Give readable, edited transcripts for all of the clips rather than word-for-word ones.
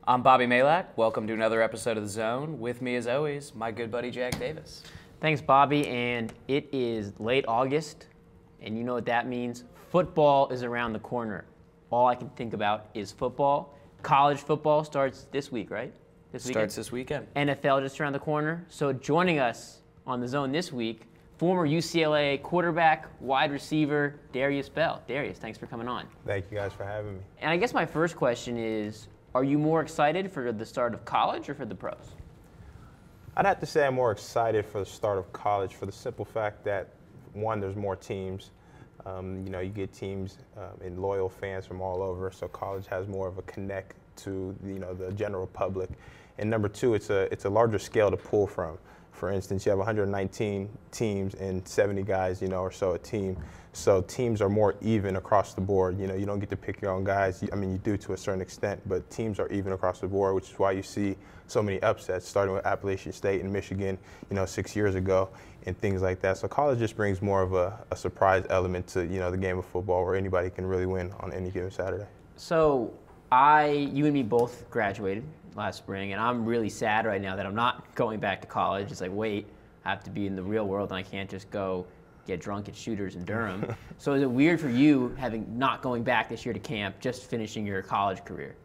I'm Bobby Malak. Welcome to another episode of The Zone. With me, as always, my good buddy Jack Davis. Thanks, Bobby. And it is late August, and you know what that means. Football is around the corner. All I can think about is football. College football starts this week, right? Starts this weekend. NFL just around the corner. So joining us on The Zone this week, former UCLA quarterback, wide receiver, Darius Bell. Darius, thanks for coming on. Thank you guys for having me. And I guess my first question is, are you more excited for the start of college or for the pros? I'd have to say I'm more excited for the start of college for the simple fact that, one, there's more teams. You get teams and loyal fans from all over, so college has more of a connect to the general public. And number two, it's a larger scale to pull from. For instance, you have 119 teams and 70 guys, or so a team. So teams are more even across the board. You don't get to pick your own guys. You do to a certain extent, but teams are even across the board, which is why you see so many upsets, starting with Appalachian State and Michigan, 6 years ago, and things like that. So college just brings more of a surprise element to, the game of football where anybody can really win on any given Saturday. So you and me both graduated last spring, and I'm really sad right now that I'm not going back to college. It's like, wait, I have to be in the real world, and I can't just go get drunk at Shooters in Durham. So is it weird for you not going back this year to camp, just finishing your college career?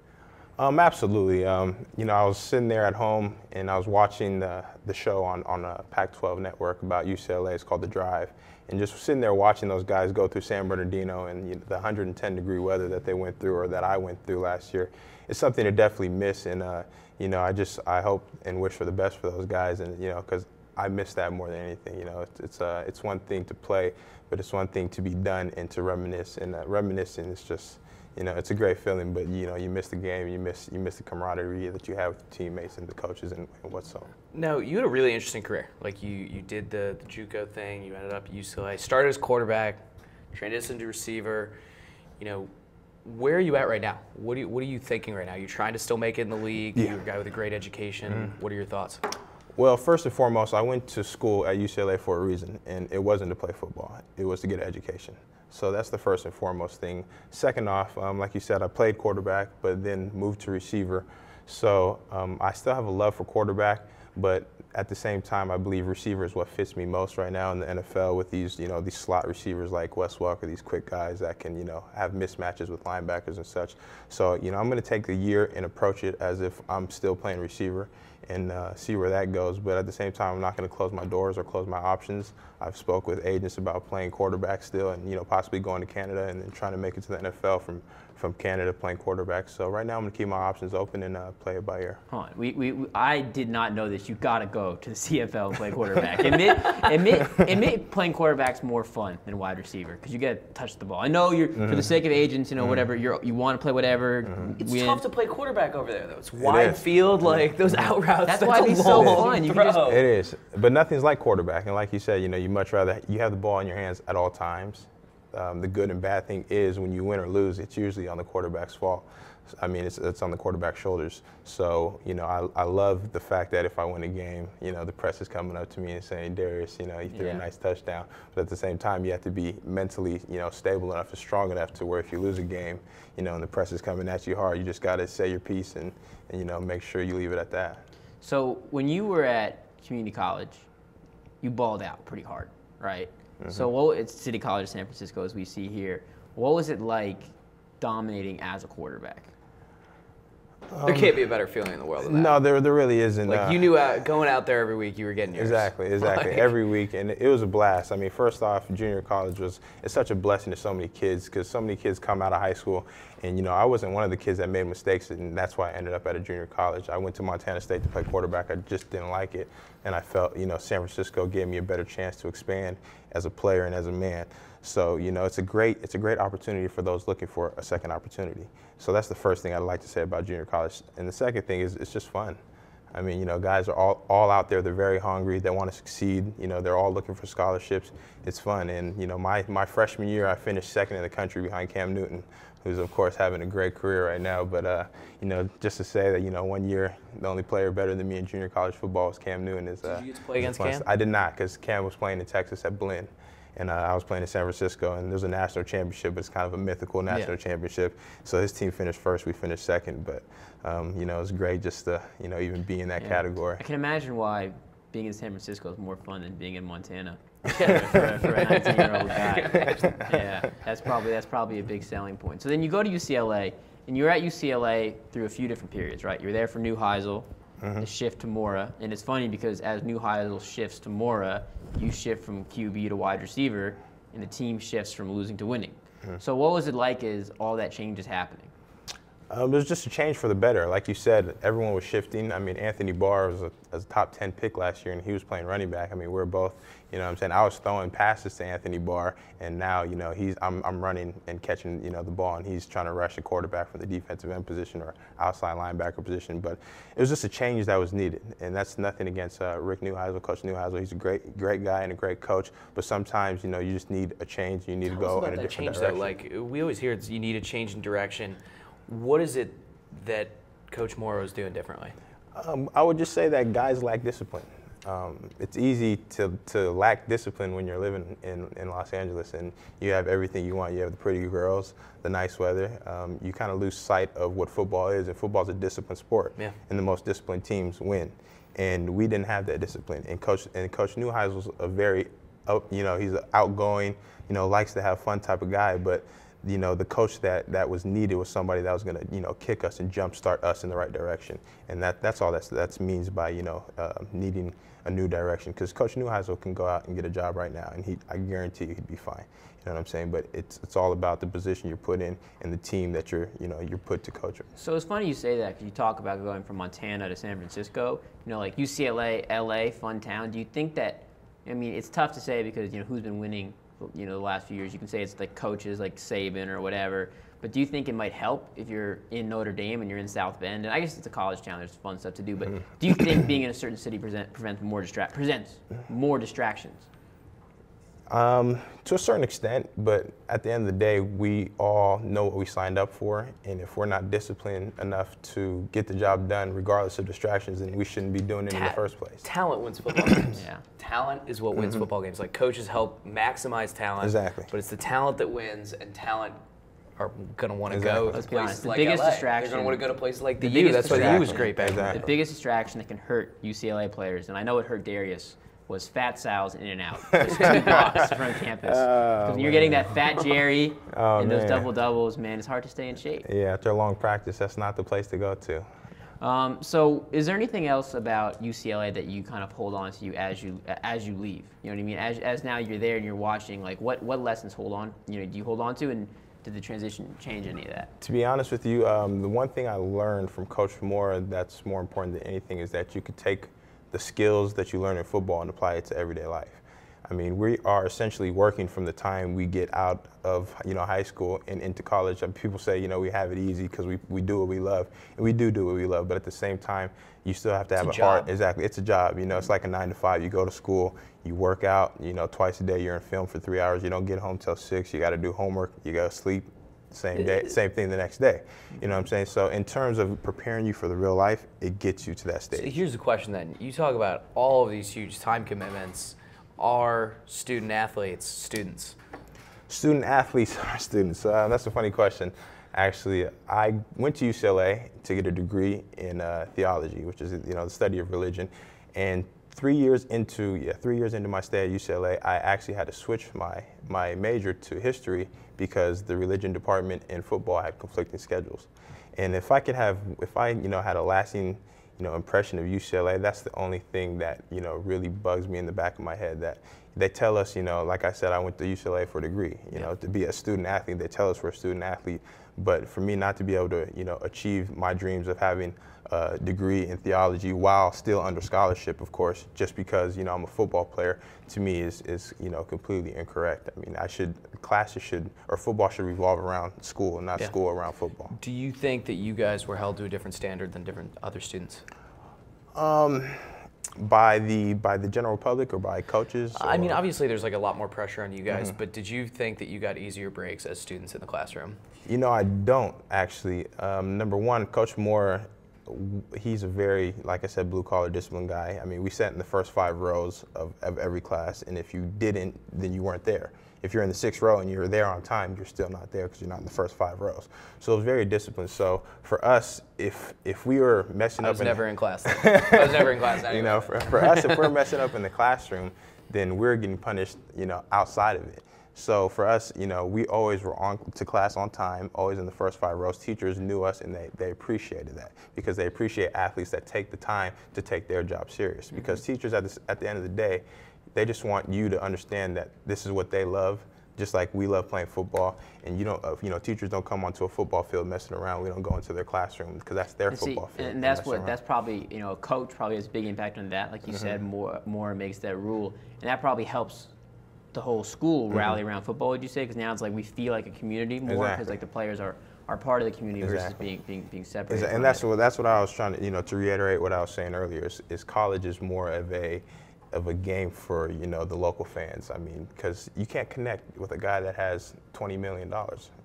Absolutely. I was sitting there at home and I was watching the show on a Pac-12 network about UCLA. It's called The Drive. And just sitting there watching those guys go through San Bernardino and the 110-degree weather that they went through or that I went through last year, it's something to definitely miss. And, I hope and wish for the best for those guys. And, because I miss that more than anything. It's one thing to play, but it's one thing to be done and to reminisce. And reminiscing is just, it's a great feeling. But you miss the game, you miss the camaraderie that you have with the teammates and the coaches and what's so. No, you had a really interesting career. Like you did the JUCO thing. You ended up at UCLA. Started as quarterback, transitioned to receiver. Where are you at right now? What are you thinking right now? You're trying to still make it in the league. Yeah. You're a guy with a great education. Mm-hmm. What are your thoughts? Well, first and foremost, I went to school at UCLA for a reason, and it wasn't to play football. It was to get an education. So that's the first and foremost thing. Second off, like you said, I played quarterback, but then moved to receiver. So I still have a love for quarterback, but at the same time, I believe receiver is what fits me most right now in the NFL with these, these slot receivers like Wes Welker, these quick guys that can, have mismatches with linebackers and such. So, I'm going to take the year and approach it as if I'm still playing receiver and see where that goes. But at the same time, I'm not going to close my doors or close my options. I've spoke with agents about playing quarterback still and, possibly going to Canada and then trying to make it to the NFL from Canada playing quarterback. So right now I'm going to keep my options open and play it by ear. Hold on. I did not know this. You got to go to the CFL and play quarterback. Admit playing quarterback's more fun than wide receiver because you get to touch the ball. I know you're for the sake of agents, whatever you want to play whatever. It's tough to play quarterback over there though. It's wide field, like those out routes. That's why it's so fun. It is, but nothing's like quarterback. And like you said, you much rather you have the ball in your hands at all times. The good and bad thing is when you win or lose, it's usually on the quarterback's fault. It's on the quarterback's shoulders. So, I love the fact that if I win a game, the press is coming up to me and saying, Darius, you threw a nice touchdown. But at the same time, you have to be mentally, stable enough and strong enough to where if you lose a game, and the press is coming at you hard, you just got to say your piece and make sure you leave it at that. So when you were at community college, you balled out pretty hard, right? Mm-hmm. So it's City College of San Francisco, as we see here. What was it like dominating as a quarterback? There can't be a better feeling in the world than that. No, there really isn't. Like you knew going out there every week, you were getting yours. Exactly. Every week, and it was a blast. First off, junior college it's such a blessing to so many kids because so many kids come out of high school, and I wasn't one of the kids that made mistakes, and that's why I ended up at a junior college. I went to Montana State to play quarterback. I just didn't like it, and I felt San Francisco gave me a better chance to expand as a player and as a man. So, it's a great opportunity for those looking for a second opportunity. So that's the first thing I'd like to say about junior college. And the second thing is it's just fun. Guys are all out there. They're very hungry. They want to succeed. They're all looking for scholarships. It's fun. And, my freshman year, I finished second in the country behind Cam Newton, who's, of course, having a great career right now. But, just to say that, 1 year, the only player better than me in junior college football was Cam Newton. Did you get to play against Cam? I did not because Cam was playing in Texas at Blinn. and I was playing in San Francisco, and there's a national championship, but it's kind of a mythical national championship. So his team finished first, we finished second, but it was great just to even be in that category. I can imagine why being in San Francisco is more fun than being in Montana. for a 19-year-old guy. Yeah, that's probably a big selling point. So then you go to UCLA, and you're at UCLA through a few different periods, right? You're there for Neuheisel, the shift to Mora, and it's funny because as Neuheisel shifts to Mora, you shift from QB to wide receiver, and the team shifts from losing to winning. So what was it like as all that change is happening? It was just a change for the better. Like you said, everyone was shifting. I mean, Anthony Barr was a top 10 pick last year, and he was playing running back. I mean, we're both, I was throwing passes to Anthony Barr, and now, I'm running and catching, the ball, and he's trying to rush a quarterback from the defensive end position or outside linebacker position. But it was just a change that was needed, and that's nothing against Rick Neuheisel, Coach Neuheisel. He's a great guy and a great coach, but sometimes, you just need a change. You need to go in a different direction. Though. Like, we always hear you need a change in direction. What is it that Coach Morrow is doing differently? I would just say that guys lack discipline. It's easy to lack discipline when you're living in Los Angeles and you have everything you want. You have the pretty girls, the nice weather. You kind of lose sight of what football is, and football is a disciplined sport. Yeah. And the most disciplined teams win. And we didn't have that discipline. And Coach Neuheisel's a very, he's an outgoing, likes to have fun type of guy, but the coach that was needed was somebody that was going to, kick us and jumpstart us in the right direction. And that's all that means by, needing a new direction. Because Coach Neuheisel can go out and get a job right now, and I guarantee you he'd be fine. You know what I'm saying? But it's all about the position you're put in and the team that you're put to coach. So it's funny you say that because you talk about going from Montana to San Francisco. Like UCLA, LA, fun town. Do you think that? I mean, it's tough to say because who's been winning the last few years. You can say it's like coaches like Saban or whatever, but do you think it might help if you're in Notre Dame and you're in South Bend? And I guess it's a college town, there's fun stuff to do, but do you think being in a certain city presents more distractions? To a certain extent, but at the end of the day, we all know what we signed up for, and if we're not disciplined enough to get the job done, regardless of distractions, then we shouldn't be doing it in the first place. Talent wins football games. Yeah. Talent is what wins football games. Like, coaches help maximize talent. Exactly. But it's the talent that wins, and talent are going to want to go to places like biggest LA. distraction. They're going to want to go to places like the U. That's why the U was great back then. The biggest distraction that can hurt UCLA players, and I know it hurt Darius, was Fat Sal's In-N-Out. Just 2 blocks from campus. Because when you're getting that Fat Jerry and those double-doubles, man, it's hard to stay in shape. Yeah, after a long practice, that's not the place to go to. So is there anything else about UCLA that you kind of hold on to as you leave? You know what I mean? As now you're there and you're watching, like what lessons do you hold on to, and did the transition change any of that? To be honest with you, the one thing I learned from Coach Moore that's more important than anything is that you could take the skills that you learn in football and apply it to everyday life. I mean, we are essentially working from the time we get out of high school and into college. People say we have it easy because we do what we love, and we do what we love. But at the same time, you still have to have a heart. Exactly, it's a job. It's like a 9 to 5. You go to school, you work out. Twice a day. You're in film for 3 hours. You don't get home till 6. You got to do homework. You got to sleep. Same day, same thing the next day. You know what I'm saying? So in terms of preparing you for the real life, it gets you to that stage. So here's the question then. You talk about all of these huge time commitments. Are student athletes students? Student athletes are students. That's a funny question. Actually, I went to UCLA to get a degree in theology, which is the study of religion. And 3 years into my stay at UCLA, I actually had to switch my major to history because the religion department in football had conflicting schedules. And if I had a lasting impression of UCLA, that's the only thing that really bugs me in the back of my head. That they tell us, like I said, I went to UCLA for a degree. To be a student athlete, they tell us we're a student athlete. But for me not to be able to achieve my dreams of having a degree in theology while still under scholarship, of course, just because I'm a football player, to me is completely incorrect. I mean, football should revolve around school, and not school around football. Do you think that you guys were held to a different standard than different other students? By the general public or by coaches? I mean, obviously there's like a lot more pressure on you guys, but did you think that you got easier breaks as students in the classroom? I don't actually. Number one, Coach Moore he's a very, like I said, blue-collar, disciplined guy. I mean, we sat in the first 5 rows of every class, and if you didn't, then you weren't there. If you're in the 6th row and you're there on time, you're still not there because you're not in the first 5 rows. So it was very disciplined. So for us, if we were messing up, I was never in class. I was never in class. Anyway. You know, for us, if we're messing up in the classroom, then we're getting punished, you know, outside of it. So for us, you know, we always were on to class on time, always in the first 5 rows. Teachers knew us, and they appreciated that because they appreciate athletes that take the time to take their job serious. Because teachers, at the end of the day, they just want you to understand that this is what they love, just like we love playing football. And you know, teachers don't come onto a football field messing around. We don't go into their classroom because that's their football field. And that's probably, you know, a coach probably has a big impact on that. Like you said, more makes that rule, and that probably helps the whole school rally around football. Would you say? Because now it's like we feel like a community more because like the players are part of the community versus being separate. And that's what I was trying to, you know, to reiterate what I was saying earlier. Is college is more of a game for, you know, the local fans. I mean, because you can't connect with a guy that has $20 million.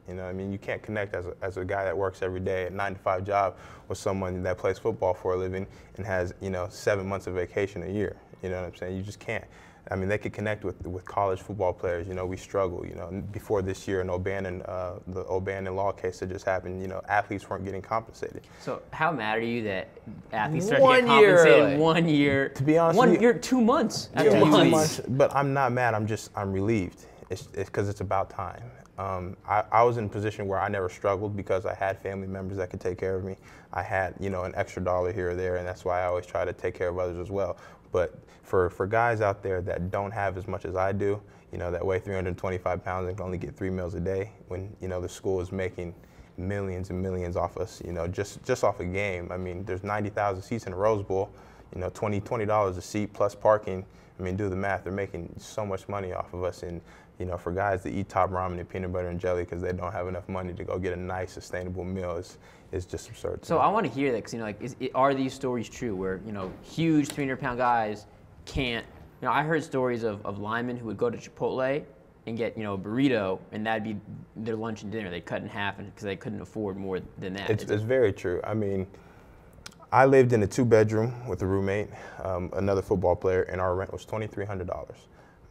You know, I mean, you can't connect as a guy that works every day, a 9-to-5 job, with someone that plays football for a living and has, you know, 7 months of vacation a year. You know what I'm saying? You just can't. I mean, they could connect with college football players. You know, we struggle. You know, before this year, the O'Bannon law case that just happened, you know, athletes weren't getting compensated. So how mad are you that athletes start to get compensated 1 year? To be honest, 1 year, 2 months. Yeah, 2 months. But I'm not mad. I'm relieved. It's because it's about time. I was in a position where I never struggled because I had family members that could take care of me. I had, you know, an extra dollar here or there, and that's why I always try to take care of others as well. But for guys out there that don't have as much as I do, you know, that weigh 325 pounds and can only get 3 meals a day, when, you know, the school is making millions and millions off us, you know, just off a game. I mean, there's 90,000 seats in the Rose Bowl, you know, $20 a seat plus parking. I mean, do the math. They're making so much money off of us. And, you know, for guys to eat top ramen and peanut butter and jelly because they don't have enough money to go get a nice, sustainable meal is just absurd. So I want to hear that because, you know, like, are these stories true where, you know, huge 300-pound guys can't, you know, I heard stories of linemen who would go to Chipotle and get, you know, a burrito, and that'd be their lunch and dinner. They'd cut in half because they couldn't afford more than that. It's very true. I mean, I lived in a 2-bedroom with a roommate, another football player, and our rent was $2,300.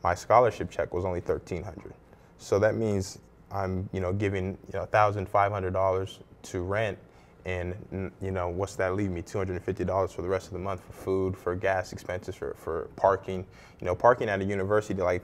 My scholarship check was only $1,300. So that means I'm, you know, giving, you know, $1,500 to rent, and, you know, what's that leave me? $250 for the rest of the month for food, for gas expenses, for parking. You know, parking at a university like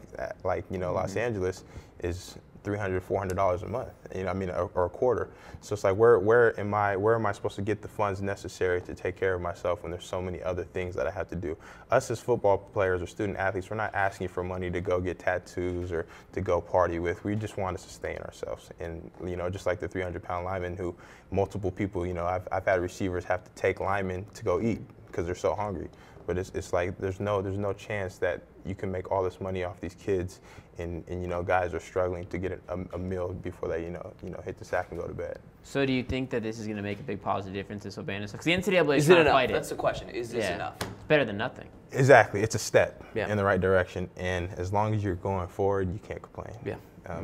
you know, Los Angeles is $300, $400 a month. You know, I mean, or a quarter. So it's like, where am I supposed to get the funds necessary to take care of myself when there's so many other things that I have to do? Us as football players or student athletes, we're not asking for money to go get tattoos or to go party with. We just want to sustain ourselves. And, you know, just like the 300-pound lineman who multiple people, you know, I've had receivers have to take linemen to go eat because they're so hungry. But it's like there's no chance that you can make all this money off these kids, and you know, guys are struggling to get a meal before they you know hit the sack and go to bed. So do you think that this is going to make a big positive difference in Saban? Because the NCAA is trying it to fight enough? it. That's the question. Is this enough? It's better than nothing. Exactly, it's a step in the right direction, and as long as you're going forward, you can't complain. Yeah.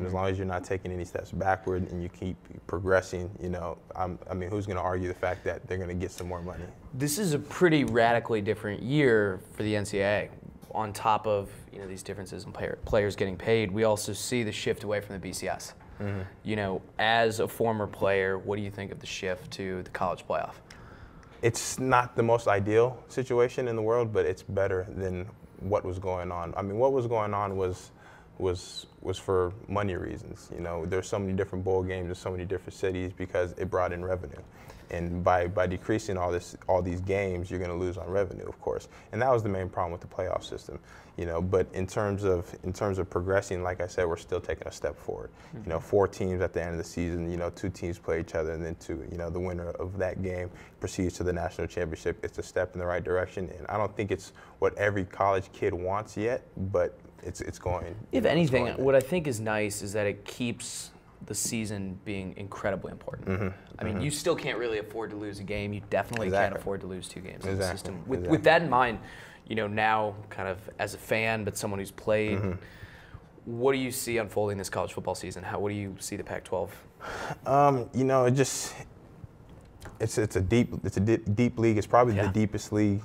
As long as you're not taking any steps backward and you keep progressing, you know, I mean, who's going to argue the fact that they're going to get some more money? This is a pretty radically different year for the NCAA. On top of, you know, these differences in players getting paid, we also see the shift away from the BCS. You know, as a former player, what do you think of the shift to the college playoff? It's not the most ideal situation in the world, but it's better than what was going on. I mean, what was going on was for money reasons. You know, there's so many different bowl games in so many different cities because it brought in revenue. And by decreasing all these games, you're going to lose on revenue, of course. And that was the main problem with the playoff system. You know, but in terms of progressing, like I said, we're still taking a step forward. You know, 4 teams at the end of the season. You know, 2 teams play each other, and then the winner of that game proceeds to the national championship. It's a step in the right direction, and I don't think it's what every college kid wants yet, but it's going. If anything, what I think is nice is that it keeps the season being incredibly important. I mean, you still can't really afford to lose a game. You definitely can't afford to lose 2 games in the system. With that in mind, you know, now kind of as a fan, but someone who's played, what do you see unfolding this college football season? What do you see the Pac-12? You know, It's a deep league. It's probably the deepest league,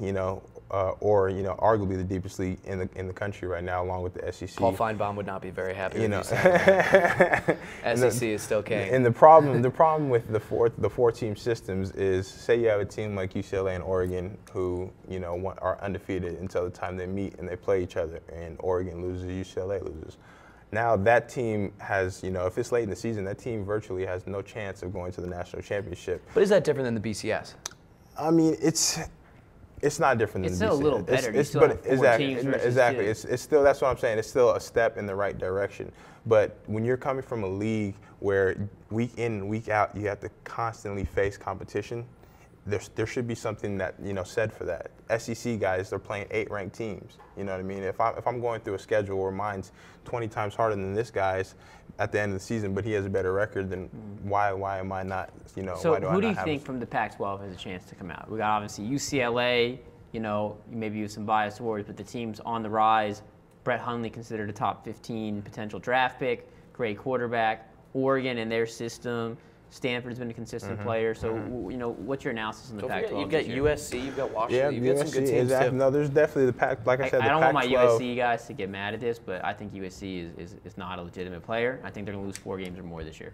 or arguably the deepest league in the country right now, along with the SEC. Paul Feinbaum would not be very happy with you saying that. SEC is still king. And the problem with the four team systems is, say you have a team like UCLA and Oregon who are undefeated until the time they meet and they play each other, and Oregon loses, UCLA loses. Now that team has, if it's late in the season, that team virtually has no chance of going to the national championship. But is that different than the BCS? I mean, it's not different than it's the BCS. still a little better. Exactly. It's still, that's what I'm saying. It's still a step in the right direction. But when you're coming from a league where week in and week out you have to constantly face competition, there should be something that said for that. SEC guys, they're playing 8 ranked teams. You know what I mean? If I'm going through a schedule where mine's 20 times harder than this guy's at the end of the season, but he has a better record, then why am I not? So why do I who do not you have think from the Pac-12 has a chance to come out? We got obviously UCLA. Maybe with some biased words, but the team's on the rise. Brett Hundley considered a top 15 potential draft pick. Great quarterback. Oregon and their system. Stanford's been a consistent player. So, what's your analysis on the Pac-12? You've got USC, you've got Washington, you've got some good teams exactly. too. No, there's definitely the Pac. Like I said, I don't want my Pac-12 USC guys to get mad at this, but I think USC is not a legitimate player. I think they're going to lose 4 games or more this year.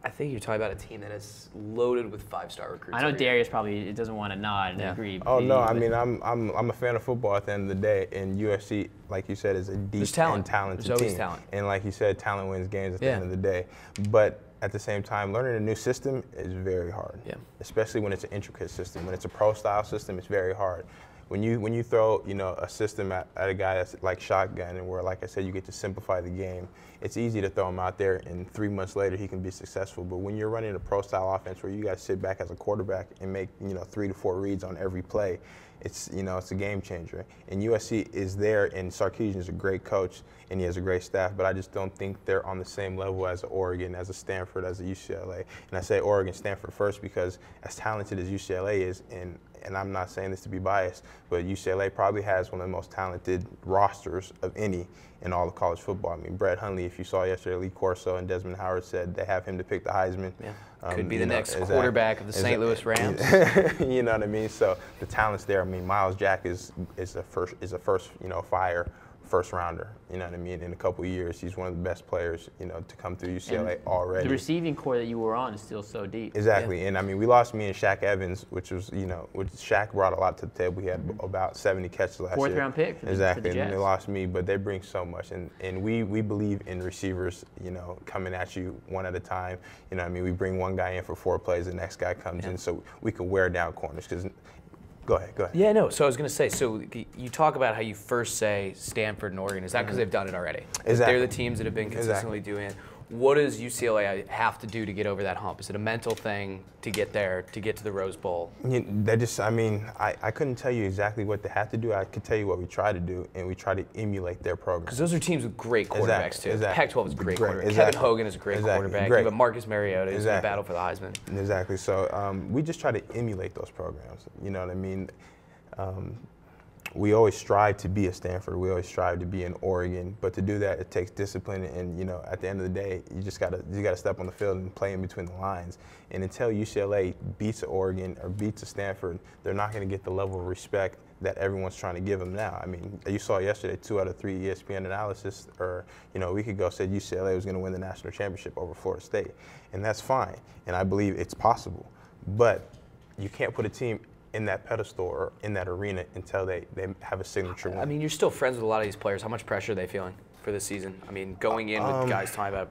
I think you're talking about a team that is loaded with 5-star recruits. I know Darius probably doesn't want to nod and agree. Oh no, I mean I'm a fan of football at the end of the day, and USC, like you said, is a deep and talented There's always team. talent. And like you said, talent wins games at the end of the day. But at the same time, learning a new system is very hard. Yeah. Especially when it's an intricate system. When it's a pro-style system, it's very hard. When you throw a system at a guy that's like shotgun, and where, like I said, you get to simplify the game, it's easy to throw him out there, and 3 months later he can be successful. But when you're running a pro-style offense where you got to sit back as a quarterback and make 3 to 4 reads on every play, it's a game changer. And USC is there, and Sarkisian is a great coach, and he has a great staff. But I just don't think they're on the same level as Oregon, as a Stanford, as a UCLA. And I say Oregon, Stanford first because as talented as UCLA is, and I'm not saying this to be biased, but UCLA probably has one of the most talented rosters of any in all of college football. I mean, Brett Hundley, if you saw yesterday, Lee Corso and Desmond Howard said they have him to pick the Heisman. Yeah. Could be the next quarterback of the St. Louis Rams. You know what I mean? So the talent's there. I mean, Miles Jack is a first fire first rounder. You know what I mean? In a couple of years, he's one of the best players, to come through UCLA already. The receiving core that you were on is still so deep. Exactly. Yeah. And I mean, we lost me and Shaq Evans, which was, which Shaq brought a lot to the table. We had about 70 catches last year. 4th round pick for exactly. the Jets. And they lost me, but they bring so much. And we believe in receivers, coming at you one at a time. You know what I mean? We bring one guy in for 4 plays, the next guy comes in, so we can wear down corners. Because Go ahead. Yeah, no. So I was going to say, you talk about how you first say Stanford and Oregon. Is that because they've done it already? Exactly. They're the teams that have been consistently doing it. What does UCLA have to do to get over that hump? Is it a mental thing to get there, to get to the Rose Bowl? I couldn't tell you exactly what they have to do. I could tell you what we try to do, and we try to emulate their program. Because those are teams with great quarterbacks, too. Exactly. Pac-12 is a great quarterback. Kevin Hogan is a great quarterback. You have Marcus Mariota who's in the battle for the Heisman. Exactly. So we just try to emulate those programs. You know what I mean? We always strive to be a Stanford. We always strive to be an Oregon. But to do that, it takes discipline. And at the end of the day, you just gotta step on the field and play in between the lines. And until UCLA beats Oregon or beats a Stanford, they're not going to get the level of respect that everyone's trying to give them now. I mean, you saw yesterday 2 out of 3 ESPN analysis, or a week ago, said UCLA was going to win the national championship over Florida State, and that's fine. And I believe it's possible, but you can't put a team in that pedestal or in that arena until they have a signature win. I mean, you're still friends with a lot of these players. How much pressure are they feeling for this season? I mean, going in with guys talking about,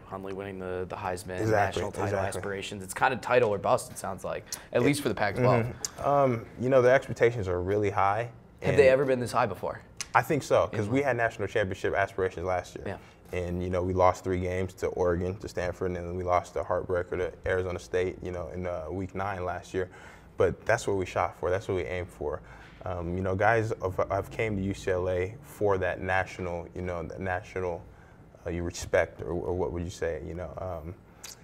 Hundley winning the Heisman, national title aspirations. It's kind of title or bust, it sounds like, at least for the Pac-12. The expectations are really high. Have they ever been this high before? I think so, because we had national championship aspirations last year. Yeah. And, we lost 3 games to Oregon, to Stanford, and then we lost the heartbreaker to Arizona State, in week 9 last year. But that's what we shot for. That's what we aimed for. Guys have came to UCLA for that national, you respect, or what would you say?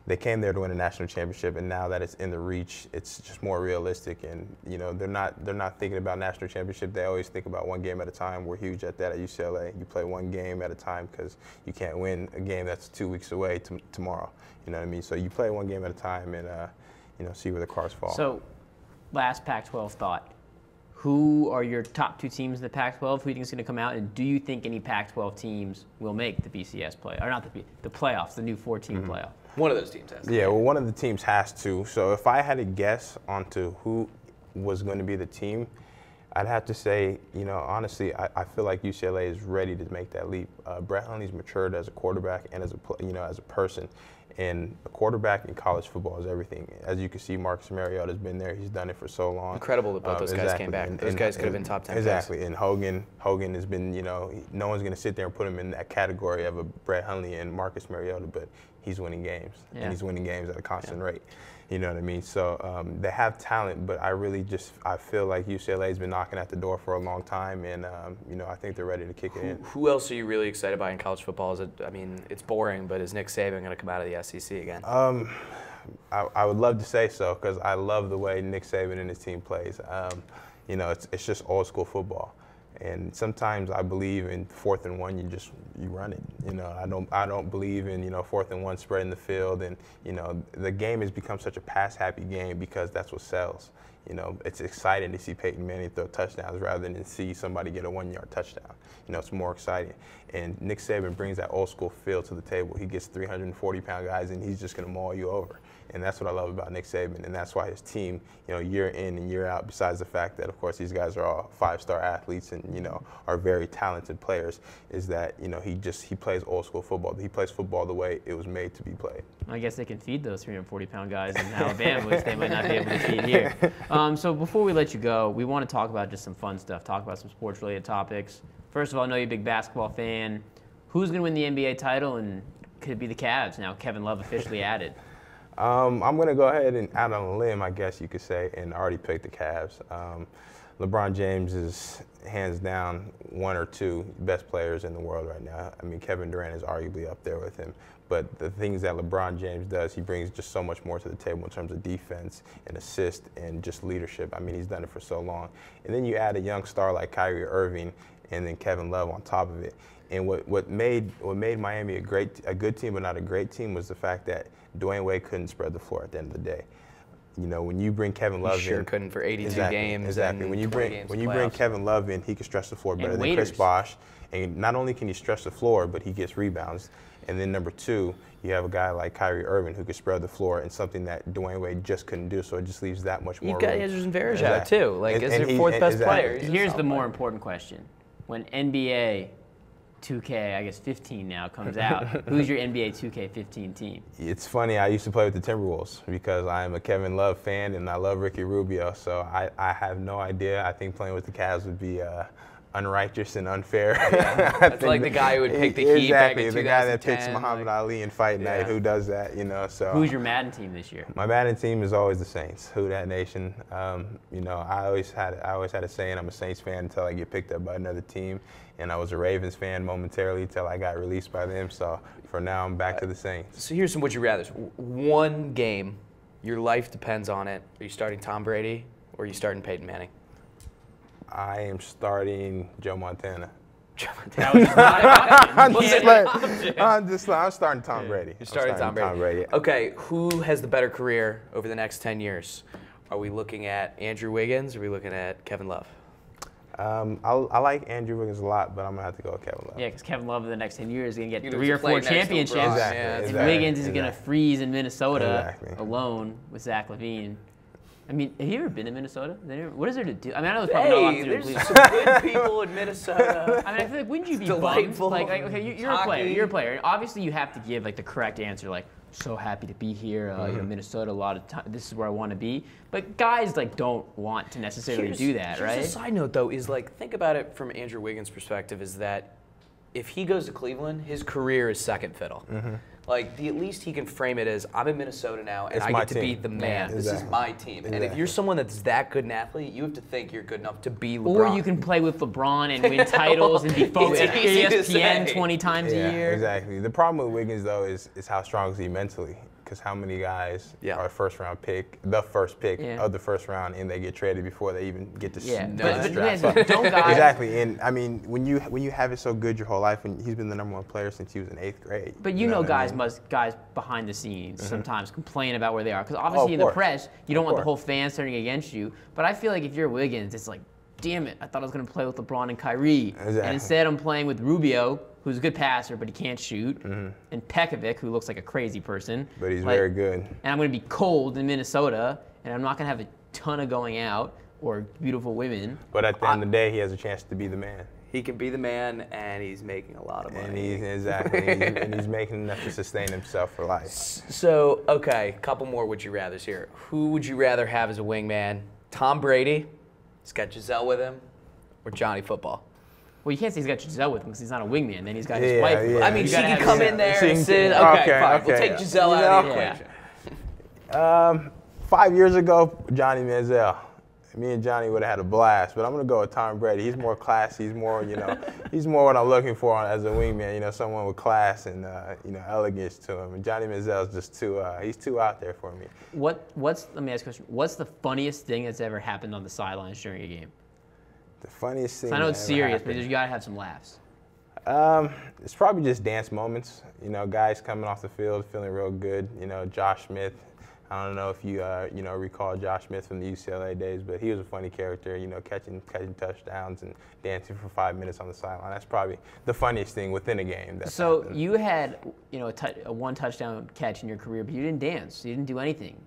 They came there to win a national championship, and now that it's in the reach, it's just more realistic. And they're not thinking about national championship. They always think about one game at a time. We're huge at that at UCLA. You play one game at a time because you can't win a game that's 2 weeks away tomorrow. You know what I mean? So you play one game at a time, and see where the cards fall. So, last Pac-12 thought. Who are your top 2 teams in the Pac-12? Who do you think is going to come out? And do you think any Pac-12 teams will make the BCS play? Or not the playoffs, the new 4-team playoff? One of those teams has to. Yeah, well, one of the teams has to. So if I had to guess onto who was going to be the team, I'd have to say, honestly, I feel like UCLA is ready to make that leap. Brett Hundley's matured as a quarterback and as a person. And a quarterback in college football is everything. As you can see, Marcus Mariota's been there. He's done it for so long. Incredible that both those guys came back. Those guys could have been top 10 guys. Exactly. And Hogan has been, no one's going to sit there and put him in that category of a Brett Hundley and Marcus Mariota, but he's winning games. Yeah. And he's winning games at a constant rate. You know what I mean? So they have talent, but I feel like UCLA's been knocking at the door for a long time, and I think they're ready to kick it in. Who else are you really excited by in college football? It's boring, but is Nick Saban going to come out of the SEC again? I would love to say so, because I love the way Nick Saban and his team plays. It's just old school football. And sometimes I believe in 4th and 1, you run it. I don't believe in 4th and 1 spreading the field, and the game has become such a pass-happy game because that's what sells. It's exciting to see Peyton Manning throw touchdowns rather than see somebody get a 1-yard touchdown. It's more exciting. And Nick Saban brings that old school feel to the table. He gets 340-pound guys, and he's just going to maul you over. And that's what I love about Nick Saban, and that's why his team, year in and year out, besides the fact that, of course, these guys are all 5-star athletes and, are very talented players, is that, he plays old school football. He plays football the way it was made to be played. I guess they can feed those 340-pound guys in Alabama, which they might not be able to feed here. So before we let you go, we want to talk about just some fun stuff, talk about some sports-related topics. First of all, I know you're a big basketball fan. Who's going to win the NBA title, and could it be the Cavs now Kevin Love officially added? I'm going to go ahead and out on a limb, I guess you could say, and already picked the Cavs. LeBron James is hands down 1 or 2 best players in the world right now. I mean, Kevin Durant is arguably up there with him. But the things that LeBron James does, he brings just so much more to the table in terms of defense and assist and just leadership. I mean, he's done it for so long. And then you add a young star like Kyrie Irving and then Kevin Love on top of it. And what made Miami a good team but not a great team was the fact that Dwayne Wade couldn't spread the floor at the end of the day. When you bring Kevin Love in, couldn't for 82 games. Exactly. When you bring Kevin Love in, he can stretch the floor better than Chris Bosh. And not only can he stretch the floor, but he gets rebounds. And then number 2, you have a guy like Kyrie Irving who can spread the floor, and something that Dwayne Wade just couldn't do. So it just leaves that much more room. You've got Andrews and Varejao too. Like, as your 4th best player. Here's the more important question: when NBA 2K, I guess 15 now, comes out, who's your NBA 2K15 team? It's funny, I used to play with the Timberwolves because I'm a Kevin Love fan and I love Ricky Rubio, so I have no idea. I think playing with the Cavs would be unrighteous and unfair. Yeah. That's like the guy who would pick the Heat back in 2010. The guy that picks Muhammad Ali in Fight Night, who does that, so. Who's your Madden team this year? My Madden team is always the Saints. Who that nation? I always had a saying, I'm a Saints fan until I get picked up by another team. And I was a Ravens fan momentarily until I got released by them. So for now, I'm back to the Saints. So here's some would you rather's. One game, your life depends on it. Are you starting Tom Brady or are you starting Peyton Manning? I am starting Joe Montana. That was I'm starting Tom Brady. You're starting Tom Brady. Okay, who has the better career over the next 10 years? Are we looking at Andrew Wiggins or are we looking at Kevin Love? I like Andrew Wiggins a lot, but I'm going to have to go with Kevin Love. Yeah, because Kevin Love in the next 10 years is going to get 3 or 4 championships. Exactly. And Wiggins is going to freeze in Minnesota alone with Zach LaVine. I mean, have you ever been to Minnesota? What is there to do? I mean, I know there's probably not a lot to do. There's some good people in Minnesota. I mean, I feel like wouldn't you be delightful? Bummed? Like, okay, you're a player. You're a player. And obviously, you have to give like the correct answer. Like, so happy to be here. Minnesota. A lot of time. This is where I want to be. But guys like don't want to necessarily do that, right? Here's a side note though: is like think about it from Andrew Wiggins' perspective. Is that if he goes to Cleveland, his career is second fiddle. Like, at least he can frame it as, I'm in Minnesota now, and I get to be the man. This is my team. And if you're someone that's that good an athlete, you have to think you're good enough to be LeBron. Or you can play with LeBron and win titles and be focused at ESPN 20 times a year. Exactly. The problem with Wiggins, though, is how strong is he mentally. because how many guys Yeah. are the first pick Yeah. of the first round, and they get traded before they even get to Yeah, No, but that's yeah, don't guys. Exactly, and I mean, when you have it so good your whole life, and he's been the #1 player since he was in 8th grade. But you know what I guys mean? guys behind the scenes sometimes complain about where they are. Because obviously in the course. press, you don't Of want the course. whole fans turning against you. But I feel like if you're Wiggins, it's like, damn it, I thought I was going to play with LeBron and Kyrie. Exactly. And instead I'm playing with Rubio, who's a good passer, but he can't shoot. And Pekovic, who looks like a crazy person. But he's Like, very good. And I'm going to be cold in Minnesota, and I'm not going to have a ton of going out or beautiful women. But at the end of the day, he has a chance to be the man. He can be the man, and he's making a lot of money. And he's making enough to sustain himself for life. So, okay, a couple more would you rathers here. Who would you rather have as a wingman? Tom Brady, he's got Giselle with him, or Johnny Football? Well, you can't say he's got Giselle with him because he's not a wingman. Then he's got his wife with him. I mean, You she gotta can have come his- in there She and can- sit. Okay, okay, fine. We'll okay. take Giselle out of the Yeah. equation. 5 years ago, Johnny Manziel. Me and Johnny would have had a blast, but I'm gonna go with Tom Brady. He's more classy. He's more, he's more what I'm looking for as a wingman. Someone with class and elegance to him. And Johnny Manziel's just he's too out there for me. Let me ask you a question. What's the funniest thing that's ever happened on the sidelines during a game? The funniest thing. So I know it's that ever serious, but happened. you gotta have some laughs. It's probably just dance moments. Guys coming off the field feeling real good. Josh Smith. I don't know if you recall Josh Smith from the UCLA days, but he was a funny character. Catching touchdowns and dancing for 5 minutes on the sideline. That's probably the funniest thing within a game. So happened. you had a one touchdown catch in your career, but you didn't dance. You didn't do anything.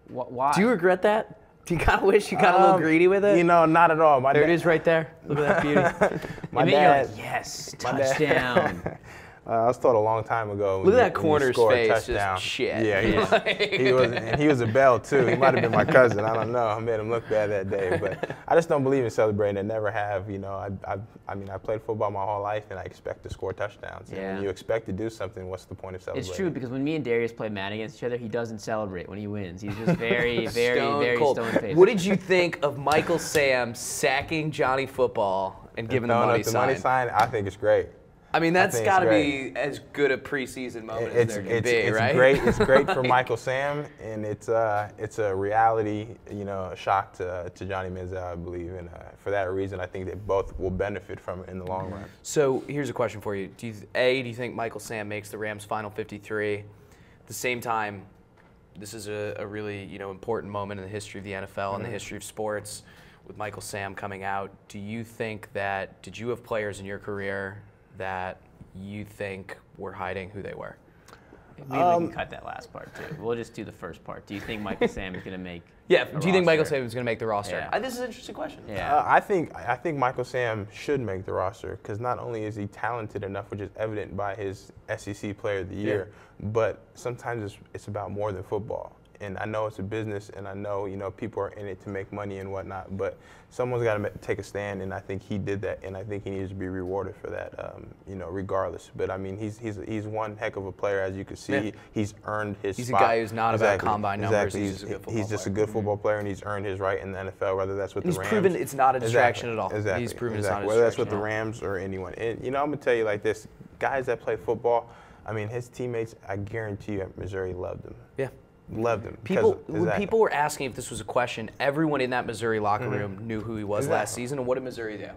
Why? Do you regret that? Do you kind of wish you got a little greedy with it? Not at all. There it is right there. Look at that beauty. My You're dad. like, yes, my dad- touchdown. I was taught a long time ago. Look at that when you corner's score a face, just touchdown. shit. Yeah, he was a Bell too. He might have been my cousin. I don't know. I made him look bad that day, but I just don't believe in celebrating. I never have. I played football my whole life, and I expect to score touchdowns. And Yeah. when you expect to do something, what's the point of celebrating? It's true because when me and Darius play Madden against each other, he doesn't celebrate when he wins. He's just very, very, Stone very cold. stone-faced. What did you think of Michael Sam sacking Johnny Football and giving the money the sign? money sign, I think it's great. I mean, that's think got to it's be as good a preseason moment as there can be, it's right? great. It's great for Michael Sam, and it's a reality, shock to Johnny Manziel, I believe, and for that reason, I think that both will benefit from it in the long run. So here's a question for you: do you think Michael Sam makes the Rams' final 53? At the same time, this is a really important moment in the history of the NFL and the history of sports. With Michael Sam coming out, do you think that did you have players in your career that you think were hiding who they were? Maybe we can cut that last part too. We'll just do the first part. Do you think Michael Sam is going to make? Yeah. the Do you think Michael roster? Sam is going to make the roster? Yeah. This is an interesting question. Yeah. I think Michael Sam should make the roster because not only is he talented enough, which is evident by his SEC Player of the Year, but sometimes it's about more than football. And I know it's a business, and I know people are in it to make money and whatnot. But someone's got to take a stand, and I think he did that, and I think he needs to be rewarded for that, regardless. But I mean, he's one heck of a player, as you can see. Yeah. He's earned his He's spot. a guy who's not about combine numbers. Exactly. He's just a good football He's just a player. good football player, and he's earned his right in the NFL, whether that's with And the he's Rams. proven it's not a distraction at all. Exactly. He's proven it's not a Whether that's with the distraction. Rams or anyone. And I'm gonna tell you like this: guys that play football, I mean, his teammates, I guarantee you at Missouri loved him. Yeah. Loved him. When people were asking if this was a question, everyone in that Missouri locker room knew who he was last season. And what did Missouri do?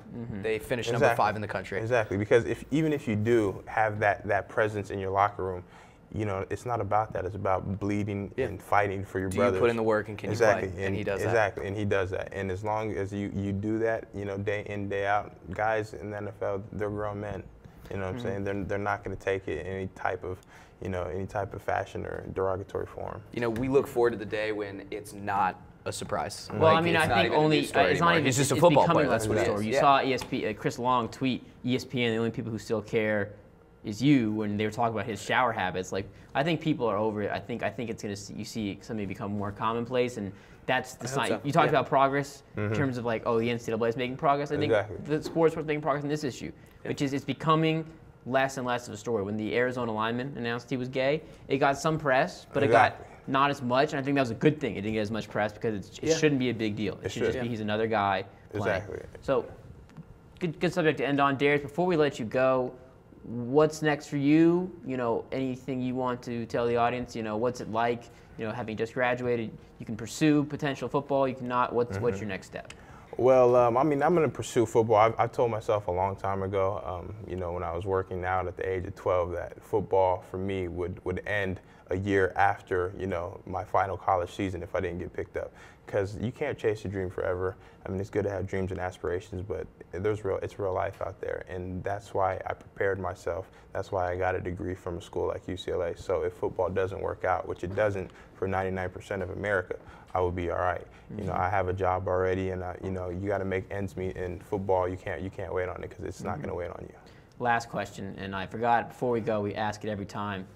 They finished number 5 in the country. Exactly, because even if you do have that presence in your locker room, it's not about that. It's about bleeding and fighting for your brothers. Do you put in the work and can you play? And he does that. Exactly, and he does that. And as long as you do that, day in, day out, guys in the NFL, they're grown men. You know what I'm saying? They're not going to take it in any type of fashion or derogatory form. We look forward to the day when it's not a surprise. Well, I mean, I think it's not even. He's just a it's football becoming player. less That's of a what story. he You is. saw ESPN, Chris Long tweet ESPN. The only people who still care is you when they were talking about his shower habits. Like, I think people are over it. I think it's gonna. You see something become more commonplace, and that's the sign. so. You talked Yeah. about progress in terms of like, the NCAA is making progress. I think Exactly. the sports was making progress in this issue, which is it's becoming less and less of a story. When the Arizona lineman announced he was gay, it got some press, but it got not as much, and I think that was a good thing. It didn't get as much press because it shouldn't be a big deal. It should just be he's another guy playing. Exactly. So, good subject to end on. Darius, before we let you go, what's next for you? You know, anything you want to tell the audience? You know, what's it like? You know, having just graduated, you can pursue potential football. You cannot. What's your next step? Well, I mean, I'm going to pursue football. I told myself a long time ago, you know, when I was working out at the age of 12, that football for me would end a year after, you know, my final college season if I didn't get picked up. Because you can't chase a dream forever. I mean, it's good to have dreams and aspirations, but it's real life out there. And that's why I prepared myself. That's why I got a degree from a school like UCLA. So if football doesn't work out, which it doesn't for 99% of America, I will be all right. You know, I have a job already, and you know, you got to make ends meet in football. You can't wait on it because it's not going to wait on you. Last question, and I forgot before we go, we ask it every time.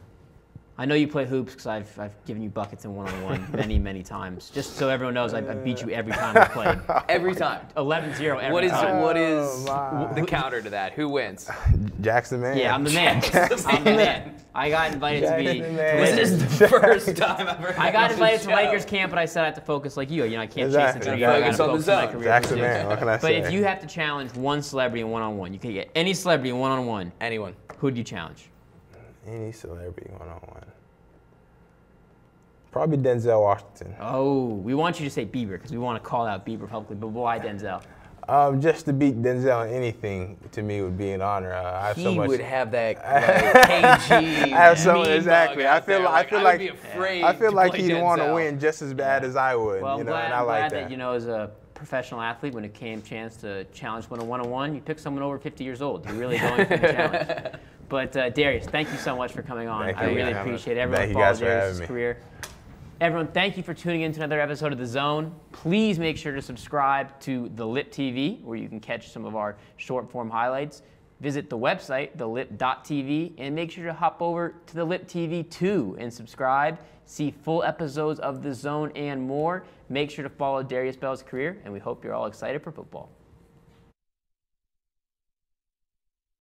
I know you play hoops because I've given you buckets in one-on-one many times. Just so everyone knows, I beat you every time we played. Every time. 11-0 every time. What is the counter to that? Who wins? Jackson, man. Yeah, I'm the man. I'm the man. I got invited to be. This is the first time I've ever. I got invited to Lakers camp, but I said I have to focus like you. You know, I can't chase the dream. I got to focus on my career. Jackson, man. What can I say? But if you have to challenge one celebrity in one-on-one, you could get any celebrity in one-on-one. Anyone. Who'd you challenge? Any celebrity one-on-one. Probably Denzel Washington. Oh, we want you to say Bieber because we want to call out Bieber publicly, but why Denzel? Just to beat Denzel in anything to me would be an honor. I have He so much. would have that KG. I have so mean exactly. bug I out feel there. like I I feel like play he'd want to Denzel. win just as bad as I would. Well, you I'm know, glad, and I like that you know, as a professional athlete, when it came chance to challenge one on one-on-one, you pick someone over 50 years old. You're really going for the challenge. But Darius, thank you so much for coming on. Thank I you. really appreciate it. Everyone Thank you follow guys for Darius' having me. career. Everyone, thank you for tuning in to another episode of The Zone. Please make sure to subscribe to The Lip TV, where you can catch some of our short-form highlights. Visit the website, thelip.tv, and make sure to hop over to The Lip TV 2 and subscribe. See full episodes of The Zone and more. Make sure to follow Darius Bell's career, and we hope you're all excited for football.